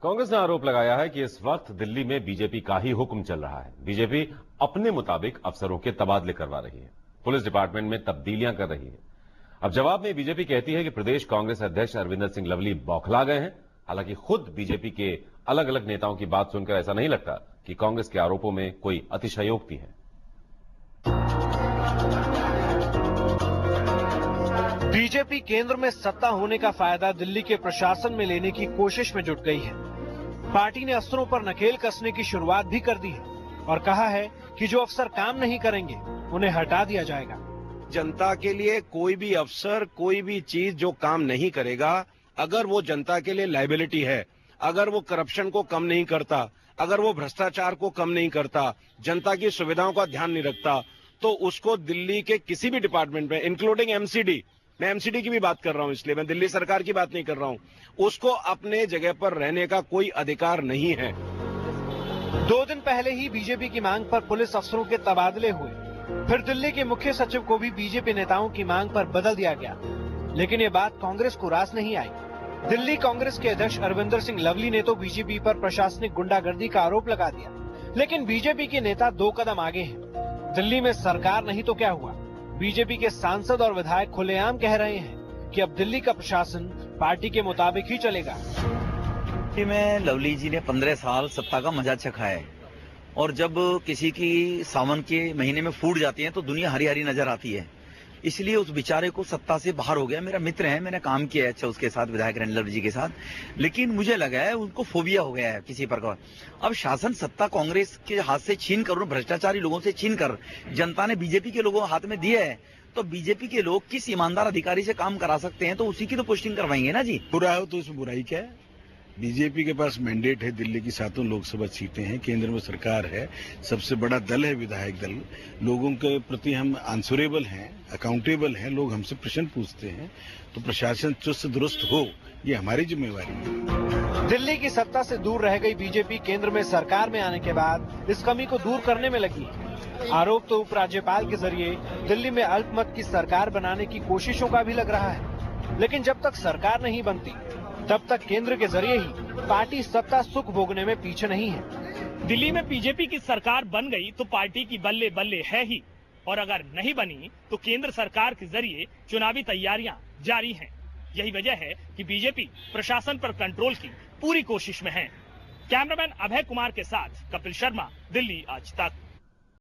कांग्रेस ने आरोप लगाया है कि इस वक्त दिल्ली में बीजेपी का ही हुक्म चल रहा है। बीजेपी अपने मुताबिक अफसरों के तबादले करवा रही है, पुलिस डिपार्टमेंट में तब्दीलियां कर रही है। अब जवाब में बीजेपी कहती है कि प्रदेश कांग्रेस अध्यक्ष अरविंदर सिंह लवली बौखला गए हैं। हालांकि खुद बीजेपी के अलग अलग नेताओं की बात सुनकर ऐसा नहीं लगता कि कांग्रेस के आरोपों में कोई अतिशयोक्ति है। बीजेपी केंद्र में सत्ता होने का फायदा दिल्ली के प्रशासन में लेने की कोशिश में जुट गई है। पार्टी ने अफसरों पर नकेल कसने की शुरुआत भी कर दी है और कहा है कि जो अफसर काम नहीं करेंगे उन्हें हटा दिया जाएगा। जनता के लिए कोई भी अफसर, कोई भी चीज जो काम नहीं करेगा, अगर वो जनता के लिए लायबिलिटी है, अगर वो करप्शन को कम नहीं करता, अगर वो भ्रष्टाचार को कम नहीं करता, जनता की सुविधाओं का ध्यान नहीं रखता, तो उसको दिल्ली के किसी भी डिपार्टमेंट में, इंक्लूडिंग एमसीडी, मैं एमसीडी की भी बात कर रहा हूं, इसलिए मैं दिल्ली सरकार की बात नहीं कर रहा हूं, उसको अपने जगह पर रहने का कोई अधिकार नहीं है। 2 दिन पहले ही बीजेपी की मांग पर पुलिस अफसरों के तबादले हुए। फिर दिल्ली के मुख्य सचिव को भी बीजेपी नेताओं की मांग पर बदल दिया गया, लेकिन ये बात कांग्रेस को रास नहीं आई। दिल्ली कांग्रेस के अध्यक्ष अरविंदर सिंह लवली ने तो बीजेपी पर प्रशासनिक गुंडागर्दी का आरोप लगा दिया, लेकिन बीजेपी के नेता 2 कदम आगे हैं। दिल्ली में सरकार नहीं तो क्या हुआ, बीजेपी के सांसद और विधायक खुलेआम कह रहे हैं कि अब दिल्ली का प्रशासन पार्टी के मुताबिक ही चलेगा। में लवली जी ने 15 साल सत्ता का मजा चखा है और जब किसी की सावन के महीने में फूट जाती है तो दुनिया हरी हरी नजर आती है, इसलिए उस बेचारे को सत्ता से बाहर हो गया। मेरा मित्र है, मैंने काम किया है अच्छा उसके साथ, विधायक लवली जी के साथ, लेकिन मुझे लगा है उनको फोबिया हो गया है किसी प्रकार। अब शासन सत्ता कांग्रेस के हाथ से छीन कर, भ्रष्टाचारी लोगों से छीन कर जनता ने बीजेपी के लोगों हाथ में दिया है, तो बीजेपी के लोग किस ईमानदार अधिकारी से काम करा सकते हैं, तो उसी की तो पोस्टिंग करवाएंगे ना जी। बुरा हो तो उसमें बुराई क्या है। बीजेपी के पास मैंडेट है, दिल्ली की 7 लोकसभा सीटें हैं, केंद्र में सरकार है, सबसे बड़ा दल है विधायक दल, लोगों के प्रति हम आंसरेबल हैं, अकाउंटेबल हैं, लोग हमसे प्रश्न पूछते हैं, तो प्रशासन चुस्त दुरुस्त हो, ये हमारी जिम्मेवारी है। दिल्ली की सत्ता से दूर रह गई बीजेपी केंद्र में सरकार में आने के बाद इस कमी को दूर करने में लगी। आरोप तो उपराज्यपाल के जरिए दिल्ली में अल्पमत की सरकार बनाने की कोशिशों का भी लग रहा है, लेकिन जब तक सरकार नहीं बनती तब तक केंद्र के जरिए ही पार्टी सत्ता सुख भोगने में पीछे नहीं है। दिल्ली में बीजेपी की सरकार बन गई तो पार्टी की बल्ले बल्ले है ही, और अगर नहीं बनी तो केंद्र सरकार के जरिए चुनावी तैयारियां जारी हैं। यही वजह है कि बीजेपी प्रशासन पर कंट्रोल की पूरी कोशिश में है। कैमरामैन अभय कुमार के साथ कपिल शर्मा, दिल्ली आज तक।